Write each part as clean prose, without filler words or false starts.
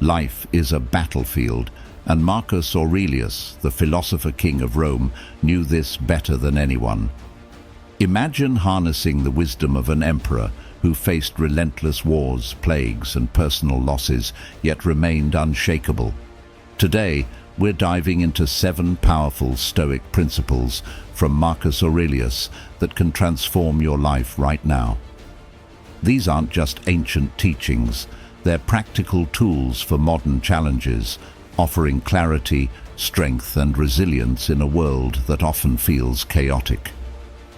Life is a battlefield, and Marcus Aurelius, the philosopher-king of Rome, knew this better than anyone. Imagine harnessing the wisdom of an emperor who faced relentless wars, plagues, and personal losses, yet remained unshakable. Today, we're diving into 7 powerful Stoic principles from Marcus Aurelius that can transform your life right now. These aren't just ancient teachings, they're practical tools for modern challenges, offering clarity, strength, and resilience in a world that often feels chaotic.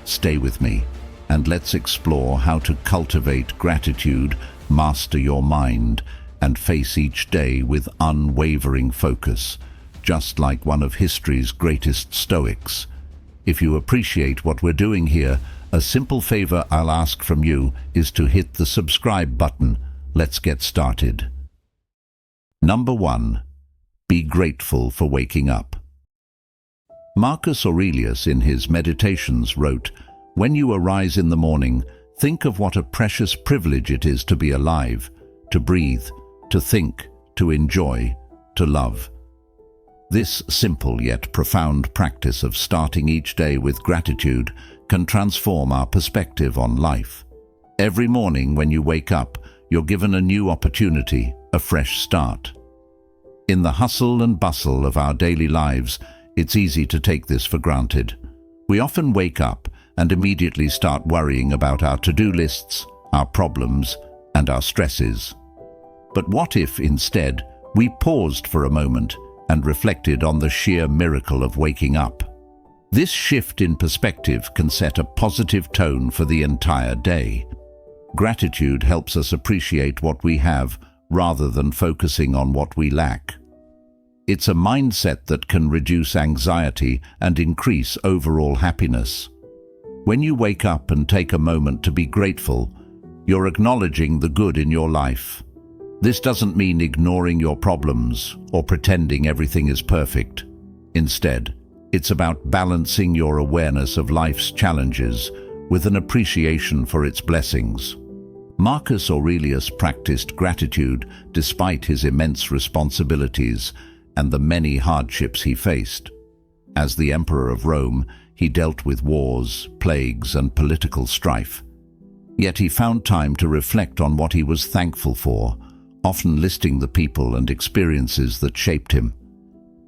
Stay with me, and let's explore how to cultivate gratitude, master your mind, and face each day with unwavering focus, just like one of history's greatest Stoics. If you appreciate what we're doing here, a simple favor I'll ask from you is to hit the subscribe button. Let's get started. Number 1. Be grateful for waking up. Marcus Aurelius in his Meditations wrote, "When you arise in the morning, think of what a precious privilege it is to be alive, to breathe, to think, to enjoy, to love." This simple yet profound practice of starting each day with gratitude can transform our perspective on life. Every morning when you wake up, you're given a new opportunity, a fresh start. In the hustle and bustle of our daily lives, it's easy to take this for granted. We often wake up and immediately start worrying about our to-do lists, our problems, and our stresses. But what if, instead, we paused for a moment and reflected on the sheer miracle of waking up? This shift in perspective can set a positive tone for the entire day. Gratitude helps us appreciate what we have rather than focusing on what we lack. It's a mindset that can reduce anxiety and increase overall happiness. When you wake up and take a moment to be grateful, you're acknowledging the good in your life. This doesn't mean ignoring your problems or pretending everything is perfect. Instead, it's about balancing your awareness of life's challenges with an appreciation for its blessings. Marcus Aurelius practiced gratitude despite his immense responsibilities and the many hardships he faced. As the emperor of Rome, he dealt with wars, plagues, and political strife. Yet he found time to reflect on what he was thankful for, often listing the people and experiences that shaped him.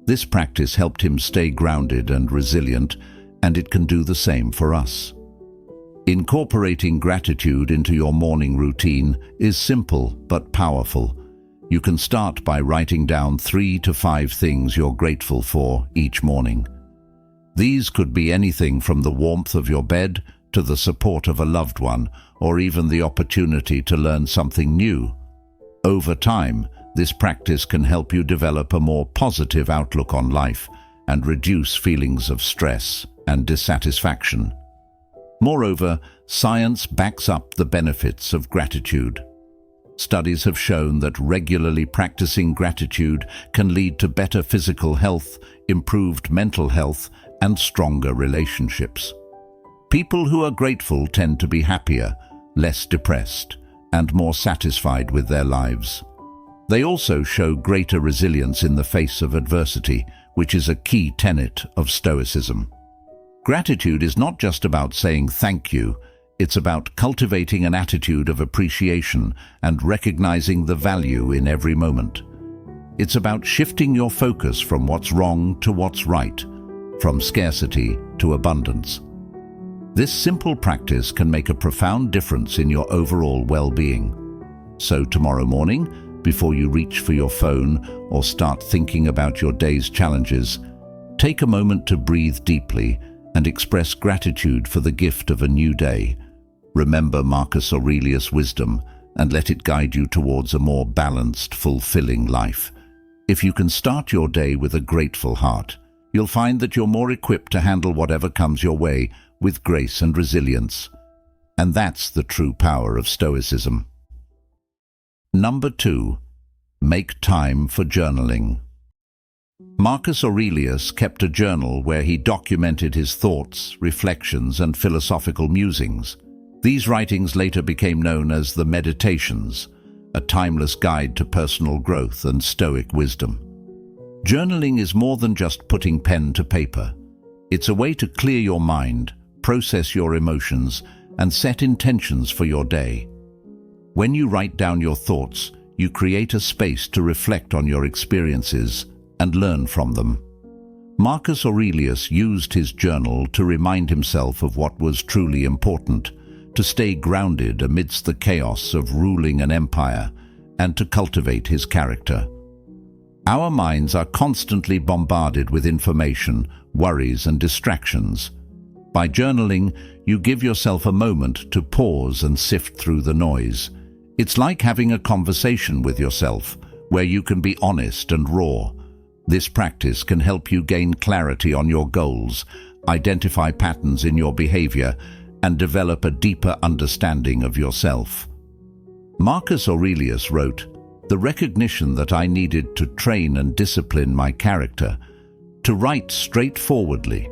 This practice helped him stay grounded and resilient, and it can do the same for us. Incorporating gratitude into your morning routine is simple but powerful. You can start by writing down 3 to 5 things you're grateful for each morning. These could be anything from the warmth of your bed to the support of a loved one, or even the opportunity to learn something new. Over time, this practice can help you develop a more positive outlook on life and reduce feelings of stress and dissatisfaction. Moreover, science backs up the benefits of gratitude. Studies have shown that regularly practicing gratitude can lead to better physical health, improved mental health, and stronger relationships. People who are grateful tend to be happier, less depressed, and more satisfied with their lives. They also show greater resilience in the face of adversity, which is a key tenet of Stoicism. Gratitude is not just about saying thank you, it's about cultivating an attitude of appreciation and recognizing the value in every moment. It's about shifting your focus from what's wrong to what's right, from scarcity to abundance. This simple practice can make a profound difference in your overall well-being. So tomorrow morning, before you reach for your phone or start thinking about your day's challenges, take a moment to breathe deeply and express gratitude for the gift of a new day. Remember Marcus Aurelius' wisdom and let it guide you towards a more balanced, fulfilling life. If you can start your day with a grateful heart, you'll find that you're more equipped to handle whatever comes your way with grace and resilience. And that's the true power of Stoicism. Number 2. Make time for journaling. Marcus Aurelius kept a journal where he documented his thoughts, reflections, and philosophical musings. These writings later became known as the Meditations, a timeless guide to personal growth and Stoic wisdom. Journaling is more than just putting pen to paper. It's a way to clear your mind, process your emotions, and set intentions for your day. When you write down your thoughts, you create a space to reflect on your experiences and learn from them. Marcus Aurelius used his journal to remind himself of what was truly important, to stay grounded amidst the chaos of ruling an empire, and to cultivate his character. Our minds are constantly bombarded with information, worries, and distractions. By journaling, you give yourself a moment to pause and sift through the noise. It's like having a conversation with yourself, where you can be honest and raw. This practice can help you gain clarity on your goals, identify patterns in your behavior, and develop a deeper understanding of yourself. Marcus Aurelius wrote, "The recognition that I needed to train and discipline my character, to write straightforwardly."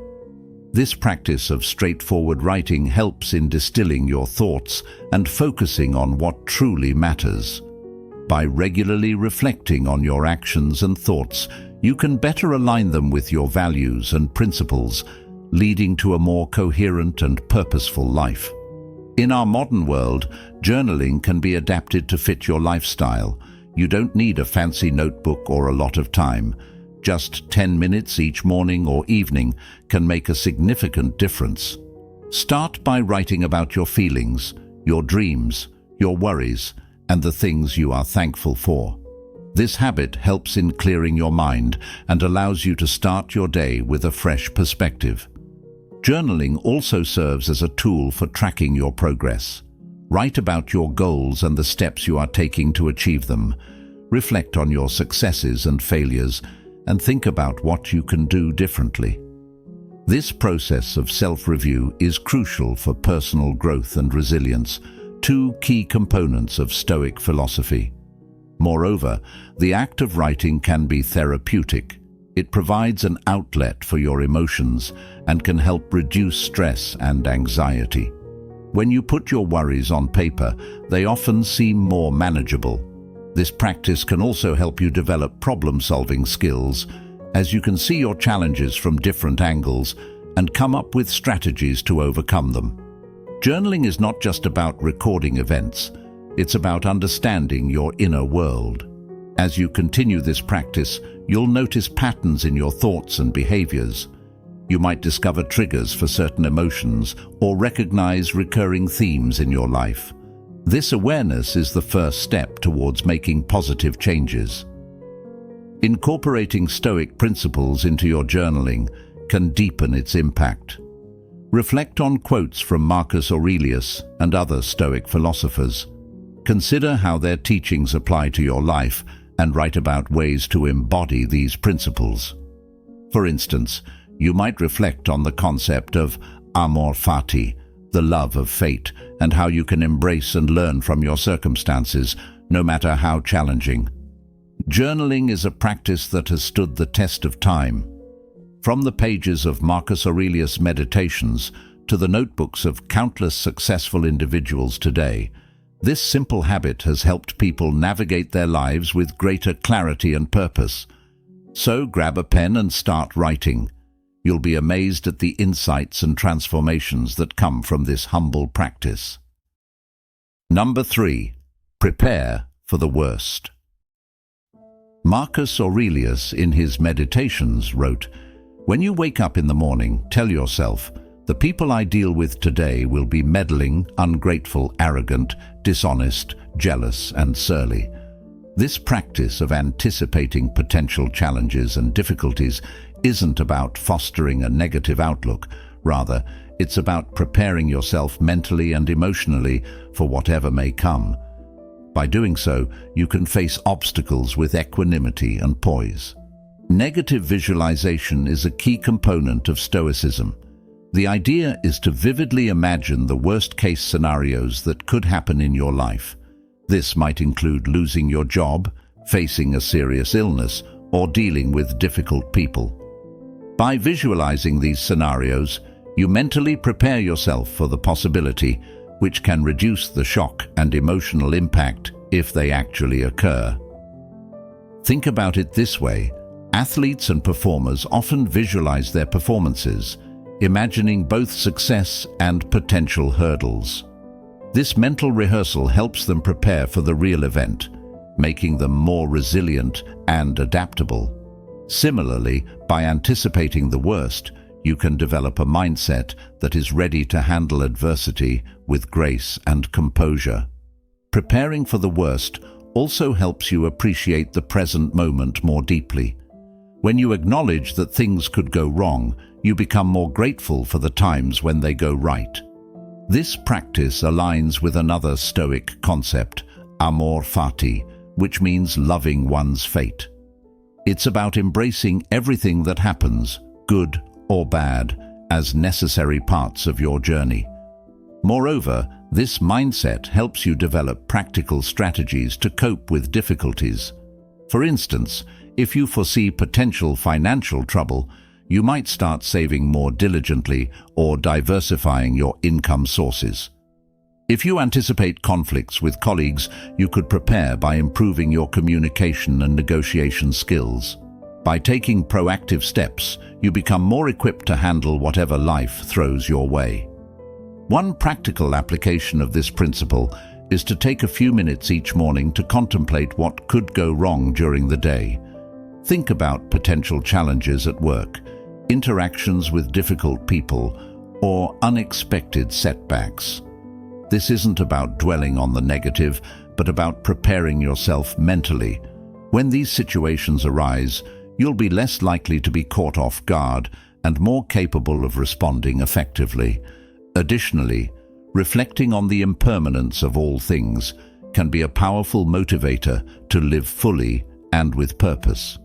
This practice of straightforward writing helps in distilling your thoughts and focusing on what truly matters. By regularly reflecting on your actions and thoughts, you can better align them with your values and principles, leading to a more coherent and purposeful life. In our modern world, journaling can be adapted to fit your lifestyle. You don't need a fancy notebook or a lot of time. Just 10 minutes each morning or evening can make a significant difference. Start by writing about your feelings, your dreams, your worries, and the things you are thankful for. This habit helps in clearing your mind and allows you to start your day with a fresh perspective. Journaling also serves as a tool for tracking your progress. Write about your goals and the steps you are taking to achieve them. Reflect on your successes and failures, and think about what you can do differently. This process of self-review is crucial for personal growth and resilience, two key components of Stoic philosophy. Moreover, the act of writing can be therapeutic. It provides an outlet for your emotions and can help reduce stress and anxiety. When you put your worries on paper, they often seem more manageable. This practice can also help you develop problem-solving skills, as you can see your challenges from different angles and come up with strategies to overcome them. Journaling is not just about recording events. It's about understanding your inner world. As you continue this practice, you'll notice patterns in your thoughts and behaviors. You might discover triggers for certain emotions or recognize recurring themes in your life. This awareness is the first step towards making positive changes. Incorporating Stoic principles into your journaling can deepen its impact. Reflect on quotes from Marcus Aurelius and other Stoic philosophers. Consider how their teachings apply to your life and write about ways to embody these principles. For instance, you might reflect on the concept of amor fati, the love of fate, and how you can embrace and learn from your circumstances, no matter how challenging. Journaling is a practice that has stood the test of time. From the pages of Marcus Aurelius' Meditations to the notebooks of countless successful individuals today, this simple habit has helped people navigate their lives with greater clarity and purpose. So grab a pen and start writing. You'll be amazed at the insights and transformations that come from this humble practice. Number 3. Prepare for the worst. Marcus Aurelius, in his Meditations, wrote, "When you wake up in the morning, tell yourself, the people I deal with today will be meddling, ungrateful, arrogant, dishonest, jealous, and surly." This practice of anticipating potential challenges and difficulties isn't about fostering a negative outlook. Rather, it's about preparing yourself mentally and emotionally for whatever may come. By doing so, you can face obstacles with equanimity and poise. Negative visualization is a key component of Stoicism. The idea is to vividly imagine the worst-case scenarios that could happen in your life. This might include losing your job, facing a serious illness, or dealing with difficult people. By visualizing these scenarios, you mentally prepare yourself for the possibility, which can reduce the shock and emotional impact if they actually occur. Think about it this way. Athletes and performers often visualize their performances, imagining both success and potential hurdles. This mental rehearsal helps them prepare for the real event, making them more resilient and adaptable. Similarly, by anticipating the worst, you can develop a mindset that is ready to handle adversity with grace and composure. Preparing for the worst also helps you appreciate the present moment more deeply. When you acknowledge that things could go wrong, you become more grateful for the times when they go right. This practice aligns with another Stoic concept, amor fati, which means loving one's fate. It's about embracing everything that happens, good or bad, as necessary parts of your journey. Moreover, this mindset helps you develop practical strategies to cope with difficulties. For instance, if you foresee potential financial trouble, you might start saving more diligently or diversifying your income sources. If you anticipate conflicts with colleagues, you could prepare by improving your communication and negotiation skills. By taking proactive steps, you become more equipped to handle whatever life throws your way. One practical application of this principle is to take a few minutes each morning to contemplate what could go wrong during the day. Think about potential challenges at work, interactions with difficult people, or unexpected setbacks. This isn't about dwelling on the negative, but about preparing yourself mentally. When these situations arise, you'll be less likely to be caught off guard and more capable of responding effectively. Additionally, reflecting on the impermanence of all things can be a powerful motivator to live fully and with purpose.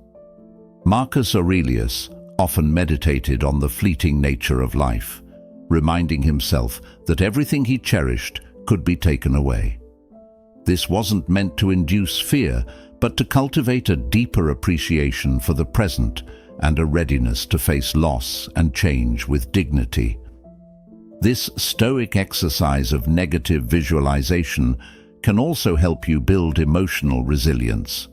Marcus Aurelius often meditated on the fleeting nature of life, reminding himself that everything he cherished could be taken away. This wasn't meant to induce fear, but to cultivate a deeper appreciation for the present and a readiness to face loss and change with dignity. This Stoic exercise of negative visualization can also help you build emotional resilience.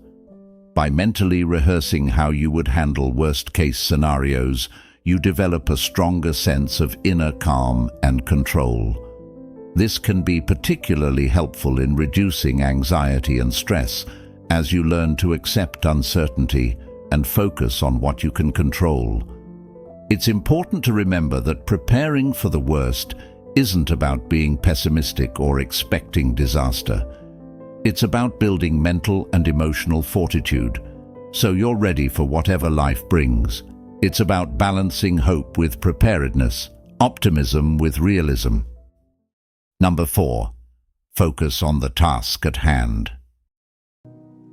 By mentally rehearsing how you would handle worst-case scenarios, you develop a stronger sense of inner calm and control. This can be particularly helpful in reducing anxiety and stress as you learn to accept uncertainty and focus on what you can control. It's important to remember that preparing for the worst isn't about being pessimistic or expecting disaster. It's about building mental and emotional fortitude, so you're ready for whatever life brings. It's about balancing hope with preparedness, optimism with realism. Number 4. Focus on the task at hand.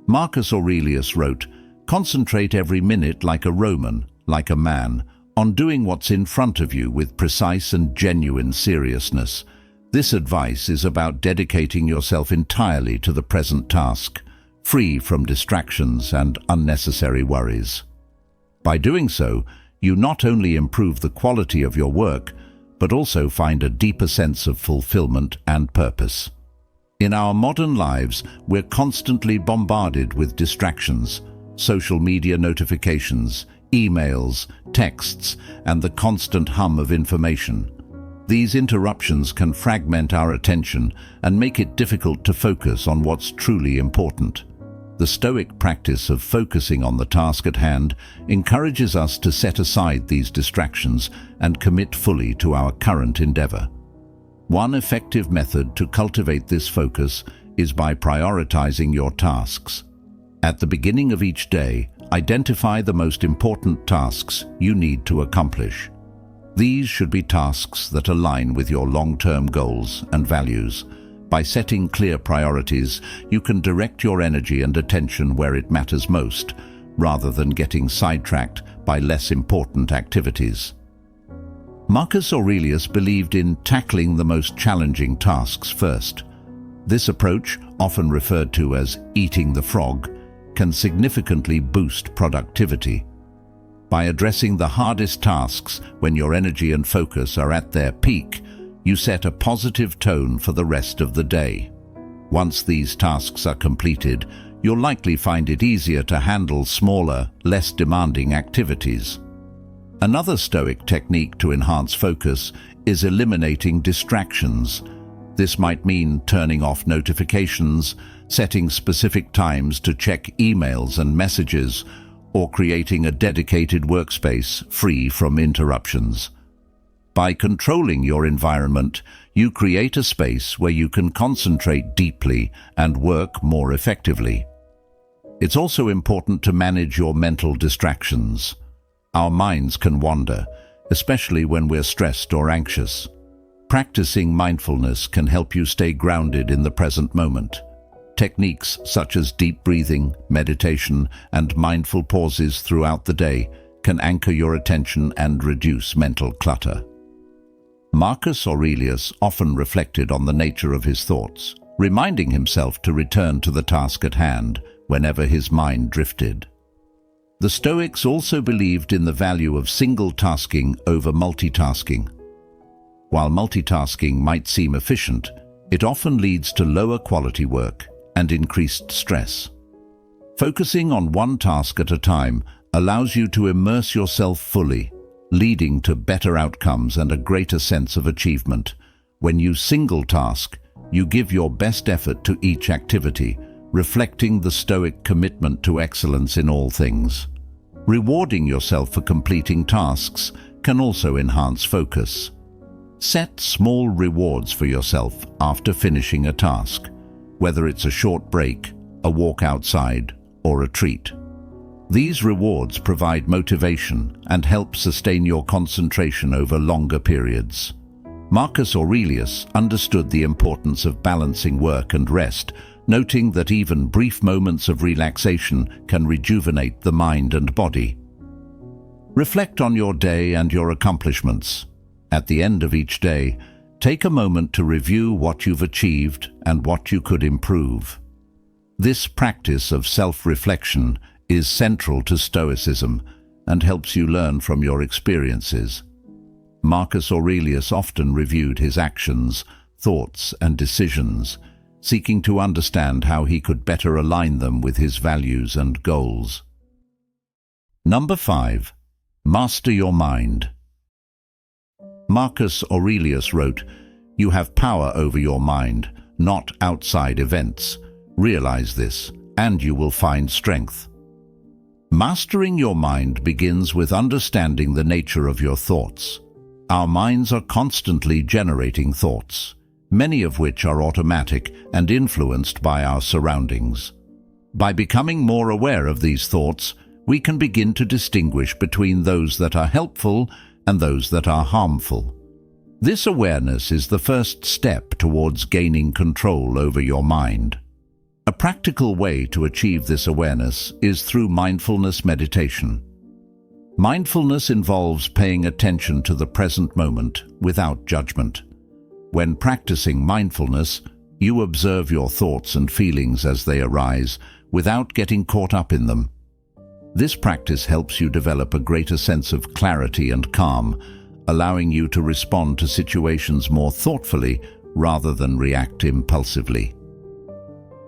Marcus Aurelius wrote, "Concentrate every minute like a Roman, like a man, on doing what's in front of you with precise and genuine seriousness." This advice is about dedicating yourself entirely to the present task, free from distractions and unnecessary worries. By doing so, you not only improve the quality of your work, but also find a deeper sense of fulfillment and purpose. In our modern lives, we're constantly bombarded with distractions, social media notifications, emails, texts, and the constant hum of information. These interruptions can fragment our attention and make it difficult to focus on what's truly important. The Stoic practice of focusing on the task at hand encourages us to set aside these distractions and commit fully to our current endeavor. One effective method to cultivate this focus is by prioritizing your tasks. At the beginning of each day, identify the most important tasks you need to accomplish. These should be tasks that align with your long-term goals and values. By setting clear priorities, you can direct your energy and attention where it matters most, rather than getting sidetracked by less important activities. Marcus Aurelius believed in tackling the most challenging tasks first. This approach, often referred to as eating the frog, can significantly boost productivity. By addressing the hardest tasks when your energy and focus are at their peak, you set a positive tone for the rest of the day. Once these tasks are completed, you'll likely find it easier to handle smaller, less demanding activities. Another Stoic technique to enhance focus is eliminating distractions. This might mean turning off notifications, setting specific times to check emails and messages, or creating a dedicated workspace free from interruptions. By controlling your environment, you create a space where you can concentrate deeply and work more effectively. It's also important to manage your mental distractions. Our minds can wander, especially when we're stressed or anxious. Practicing mindfulness can help you stay grounded in the present moment. Techniques such as deep breathing, meditation, and mindful pauses throughout the day can anchor your attention and reduce mental clutter. Marcus Aurelius often reflected on the nature of his thoughts, reminding himself to return to the task at hand whenever his mind drifted. The Stoics also believed in the value of single-tasking over multitasking. While multitasking might seem efficient, it often leads to lower quality work and increased stress. Focusing on one task at a time allows you to immerse yourself fully, leading to better outcomes and a greater sense of achievement. When you single task, you give your best effort to each activity, reflecting the Stoic commitment to excellence in all things. Rewarding yourself for completing tasks can also enhance focus. Set small rewards for yourself after finishing a task, whether it's a short break, a walk outside, or a treat. These rewards provide motivation and help sustain your concentration over longer periods. Marcus Aurelius understood the importance of balancing work and rest, noting that even brief moments of relaxation can rejuvenate the mind and body. Reflect on your day and your accomplishments. At the end of each day, take a moment to review what you've achieved and what you could improve. This practice of self-reflection is central to Stoicism and helps you learn from your experiences. Marcus Aurelius often reviewed his actions, thoughts, and decisions, seeking to understand how he could better align them with his values and goals. Number 5. Master your mind. Marcus Aurelius wrote, "You have power over your mind, not outside events. Realize this, and you will find strength." Mastering your mind begins with understanding the nature of your thoughts. Our minds are constantly generating thoughts, many of which are automatic and influenced by our surroundings. By becoming more aware of these thoughts, we can begin to distinguish between those that are helpful and those that are harmful. This awareness is the first step towards gaining control over your mind. A practical way to achieve this awareness is through mindfulness meditation. Mindfulness involves paying attention to the present moment without judgment. When practicing mindfulness, you observe your thoughts and feelings as they arise without getting caught up in them. This practice helps you develop a greater sense of clarity and calm, allowing you to respond to situations more thoughtfully rather than react impulsively.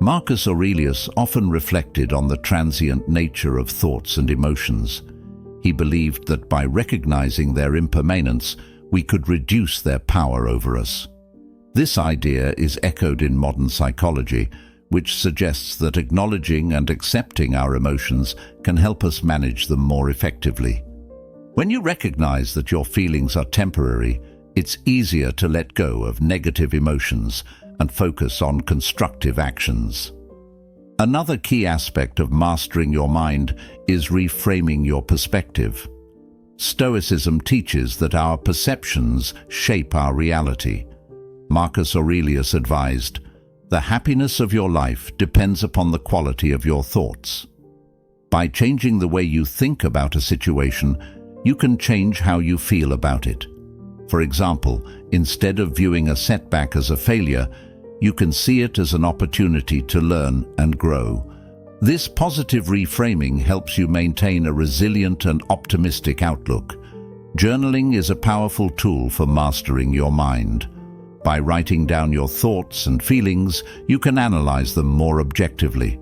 Marcus Aurelius often reflected on the transient nature of thoughts and emotions. He believed that by recognizing their impermanence, we could reduce their power over us. This idea is echoed in modern psychology, which suggests that acknowledging and accepting our emotions can help us manage them more effectively. When you recognize that your feelings are temporary, it's easier to let go of negative emotions and focus on constructive actions. Another key aspect of mastering your mind is reframing your perspective. Stoicism teaches that our perceptions shape our reality. Marcus Aurelius advised, "The happiness of your life depends upon the quality of your thoughts." By changing the way you think about a situation, you can change how you feel about it. For example, instead of viewing a setback as a failure, you can see it as an opportunity to learn and grow. This positive reframing helps you maintain a resilient and optimistic outlook. Journaling is a powerful tool for mastering your mind. By writing down your thoughts and feelings, you can analyze them more objectively.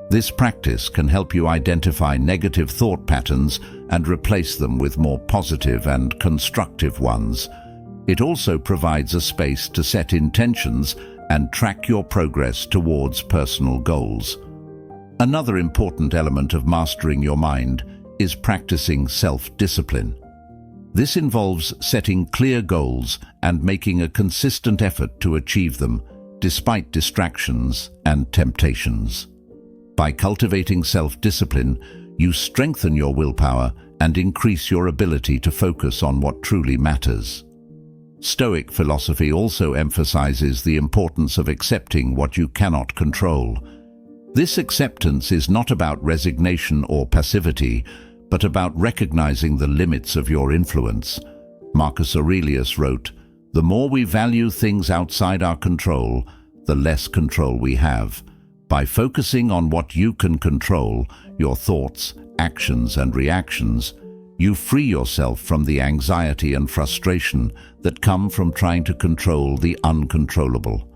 This practice can help you identify negative thought patterns and replace them with more positive and constructive ones. It also provides a space to set intentions and track your progress towards personal goals. Another important element of mastering your mind is practicing self-discipline. This involves setting clear goals and making a consistent effort to achieve them, despite distractions and temptations. By cultivating self-discipline, you strengthen your willpower and increase your ability to focus on what truly matters. Stoic philosophy also emphasizes the importance of accepting what you cannot control. This acceptance is not about resignation or passivity, but about recognizing the limits of your influence. Marcus Aurelius wrote, "The more we value things outside our control, the less control we have. By focusing on what you can control, your thoughts, actions, and reactions, you free yourself from the anxiety and frustration that come from trying to control the uncontrollable."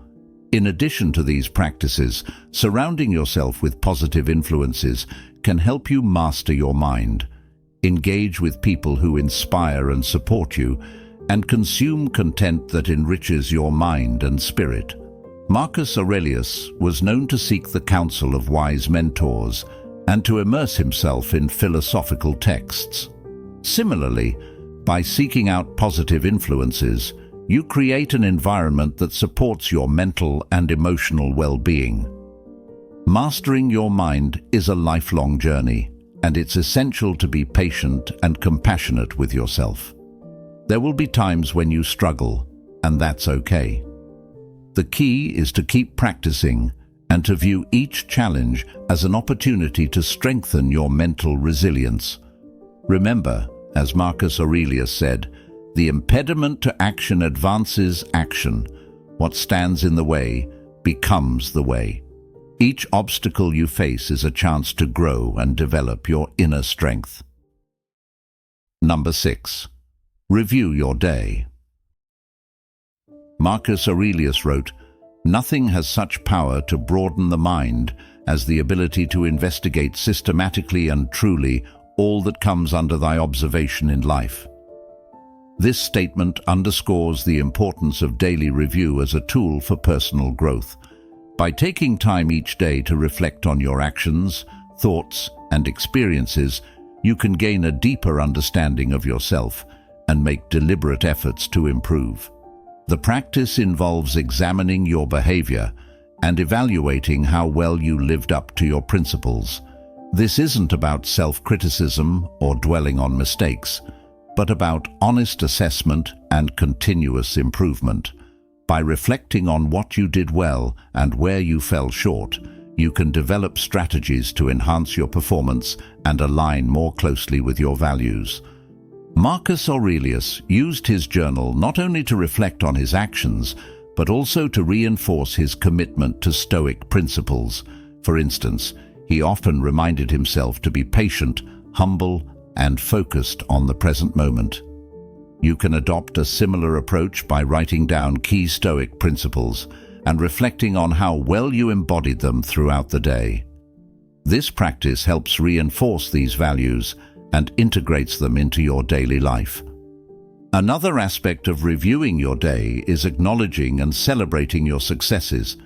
In addition to these practices, surrounding yourself with positive influences can help you master your mind. Engage with people who inspire and support you, and consume content that enriches your mind and spirit. Marcus Aurelius was known to seek the counsel of wise mentors and to immerse himself in philosophical texts. Similarly, by seeking out positive influences, you create an environment that supports your mental and emotional well-being. Mastering your mind is a lifelong journey, and it's essential to be patient and compassionate with yourself. There will be times when you struggle, and that's okay. The key is to keep practicing and to view each challenge as an opportunity to strengthen your mental resilience. Remember, as Marcus Aurelius said, "The impediment to action advances action. What stands in the way becomes the way." Each obstacle you face is a chance to grow and develop your inner strength. Number 6. Review your day. Marcus Aurelius wrote, "Nothing has such power to broaden the mind as the ability to investigate systematically and truly all that comes under thy observation in life." This statement underscores the importance of daily review as a tool for personal growth. By taking time each day to reflect on your actions, thoughts, and experiences, you can gain a deeper understanding of yourself and make deliberate efforts to improve. The practice involves examining your behavior and evaluating how well you lived up to your principles. This isn't about self-criticism or dwelling on mistakes, but about honest assessment and continuous improvement. By reflecting on what you did well and where you fell short, you can develop strategies to enhance your performance and align more closely with your values. Marcus Aurelius used his journal not only to reflect on his actions, but also to reinforce his commitment to Stoic principles. For instance, he often reminded himself to be patient, humble, and focused on the present moment. You can adopt a similar approach by writing down key Stoic principles and reflecting on how well you embodied them throughout the day. This practice helps reinforce these values and integrates them into your daily life. Another aspect of reviewing your day is acknowledging and celebrating your successes.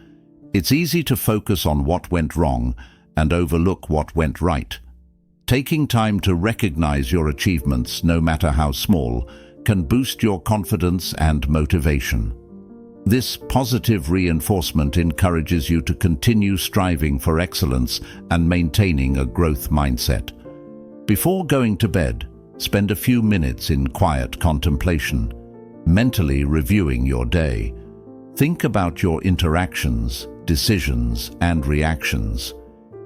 It's easy to focus on what went wrong and overlook what went right. Taking time to recognize your achievements, no matter how small, can boost your confidence and motivation. This positive reinforcement encourages you to continue striving for excellence and maintaining a growth mindset. Before going to bed, spend a few minutes in quiet contemplation, mentally reviewing your day. Think about your interactions, decisions, and reactions.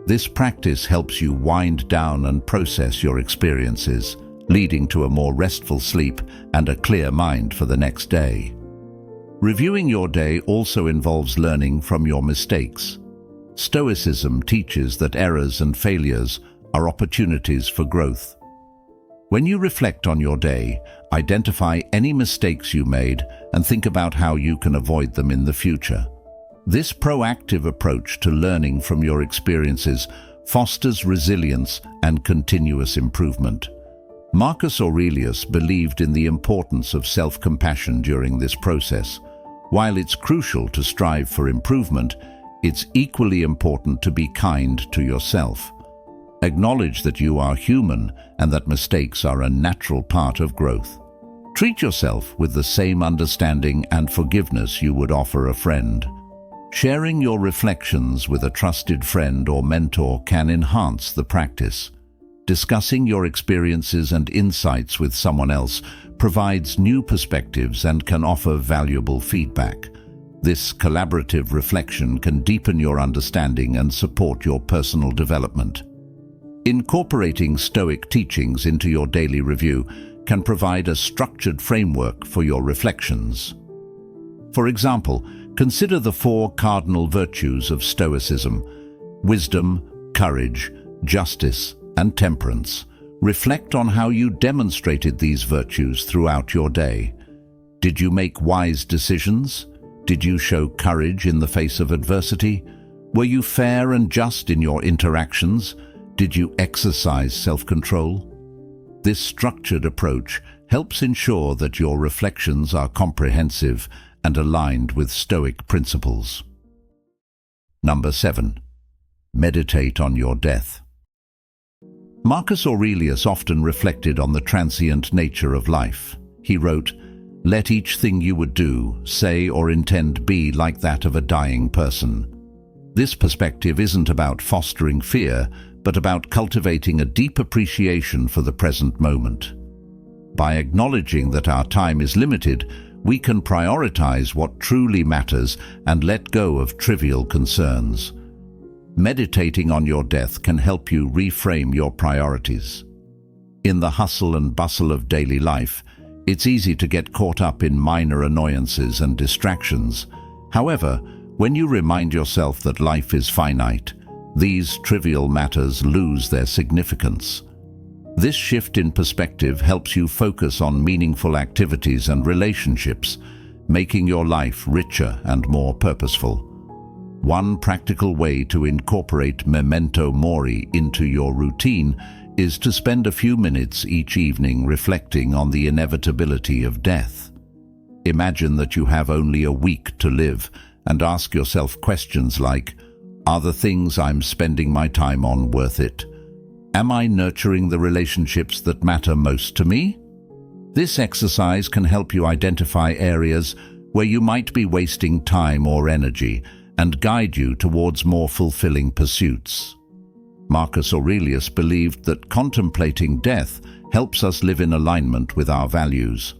This practice helps you wind down and process your experiences, leading to a more restful sleep and a clear mind for the next day. Reviewing your day also involves learning from your mistakes. Stoicism teaches that errors and failures are opportunities for growth. When you reflect on your day, identify any mistakes you made and think about how you can avoid them in the future. This proactive approach to learning from your experiences fosters resilience and continuous improvement. Marcus Aurelius believed in the importance of self-compassion during this process. While it's crucial to strive for improvement, it's equally important to be kind to yourself. Acknowledge that you are human and that mistakes are a natural part of growth. Treat yourself with the same understanding and forgiveness you would offer a friend. Sharing your reflections with a trusted friend or mentor can enhance the practice. Discussing your experiences and insights with someone else provides new perspectives and can offer valuable feedback. This collaborative reflection can deepen your understanding and support your personal development. Incorporating Stoic teachings into your daily review can provide a structured framework for your reflections. For example, consider the 4 cardinal virtues of Stoicism: wisdom, courage, justice, and temperance. Reflect on how you demonstrated these virtues throughout your day. Did you make wise decisions? Did you show courage in the face of adversity? Were you fair and just in your interactions? Did you exercise self-control? This structured approach helps ensure that your reflections are comprehensive and aligned with Stoic principles. Number 7. Meditate on your death. Marcus Aurelius often reflected on the transient nature of life. He wrote, "Let each thing you would do, say, or intend be like that of a dying person." This perspective isn't about fostering fear, but about cultivating a deep appreciation for the present moment. By acknowledging that our time is limited, we can prioritize what truly matters and let go of trivial concerns. Meditating on your death can help you reframe your priorities. In the hustle and bustle of daily life, it's easy to get caught up in minor annoyances and distractions. However, when you remind yourself that life is finite, these trivial matters lose their significance. This shift in perspective helps you focus on meaningful activities and relationships, making your life richer and more purposeful. One practical way to incorporate memento mori into your routine is to spend a few minutes each evening reflecting on the inevitability of death. Imagine that you have only a week to live and ask yourself questions like, are the things I'm spending my time on worth it? Am I nurturing the relationships that matter most to me? This exercise can help you identify areas where you might be wasting time or energy and guide you towards more fulfilling pursuits. Marcus Aurelius believed that contemplating death helps us live in alignment with our values.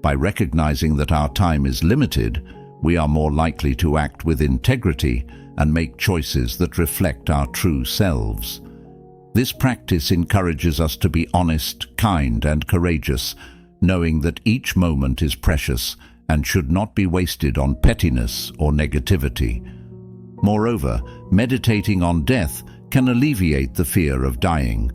By recognizing that our time is limited, we are more likely to act with integrity and make choices that reflect our true selves. This practice encourages us to be honest, kind, and courageous, knowing that each moment is precious and should not be wasted on pettiness or negativity. Moreover, meditating on death can alleviate the fear of dying.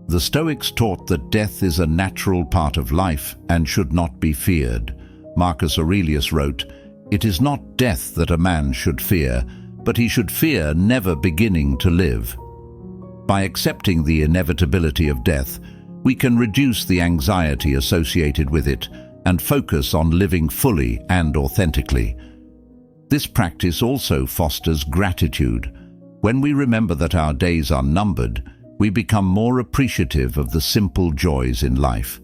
The Stoics taught that death is a natural part of life and should not be feared. Marcus Aurelius wrote, "It is not death that a man should fear, but he should fear never beginning to live." By accepting the inevitability of death, we can reduce the anxiety associated with it and focus on living fully and authentically. This practice also fosters gratitude. When we remember that our days are numbered, we become more appreciative of the simple joys in life.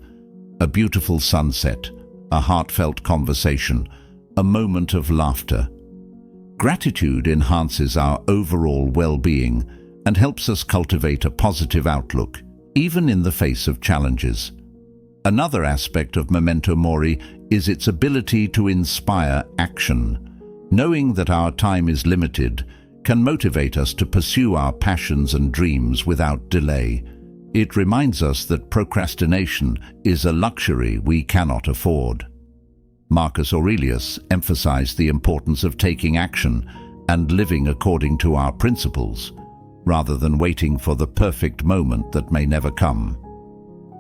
A beautiful sunset, a heartfelt conversation, a moment of laughter. Gratitude enhances our overall well-being and helps us cultivate a positive outlook, even in the face of challenges. Another aspect of memento mori is its ability to inspire action. Knowing that our time is limited can motivate us to pursue our passions and dreams without delay. It reminds us that procrastination is a luxury we cannot afford. Marcus Aurelius emphasized the importance of taking action and living according to our principles, rather than waiting for the perfect moment that may never come.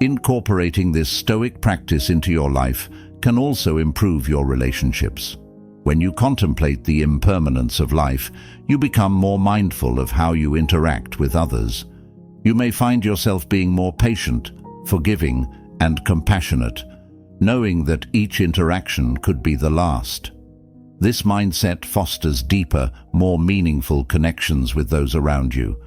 Incorporating this Stoic practice into your life can also improve your relationships. When you contemplate the impermanence of life, you become more mindful of how you interact with others. You may find yourself being more patient, forgiving, and compassionate, knowing that each interaction could be the last. This mindset fosters deeper, more meaningful connections with those around you.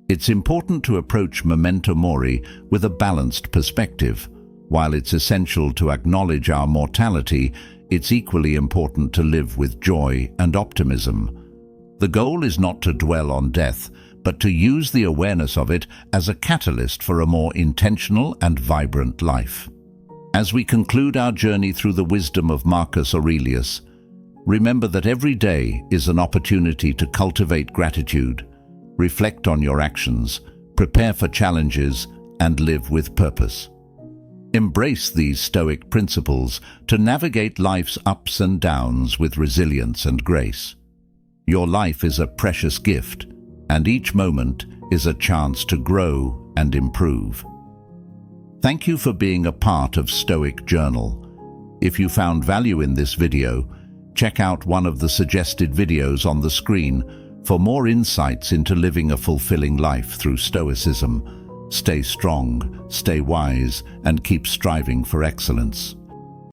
It's important to approach memento mori with a balanced perspective. While it's essential to acknowledge our mortality, it's equally important to live with joy and optimism. The goal is not to dwell on death, but to use the awareness of it as a catalyst for a more intentional and vibrant life. As we conclude our journey through the wisdom of Marcus Aurelius, remember that every day is an opportunity to cultivate gratitude, reflect on your actions, prepare for challenges, and live with purpose. Embrace these Stoic principles to navigate life's ups and downs with resilience and grace. Your life is a precious gift, and each moment is a chance to grow and improve. Thank you for being a part of Stoic Journal. If you found value in this video, check out one of the suggested videos on the screen for more insights into living a fulfilling life through Stoicism. Stay strong, stay wise, and keep striving for excellence.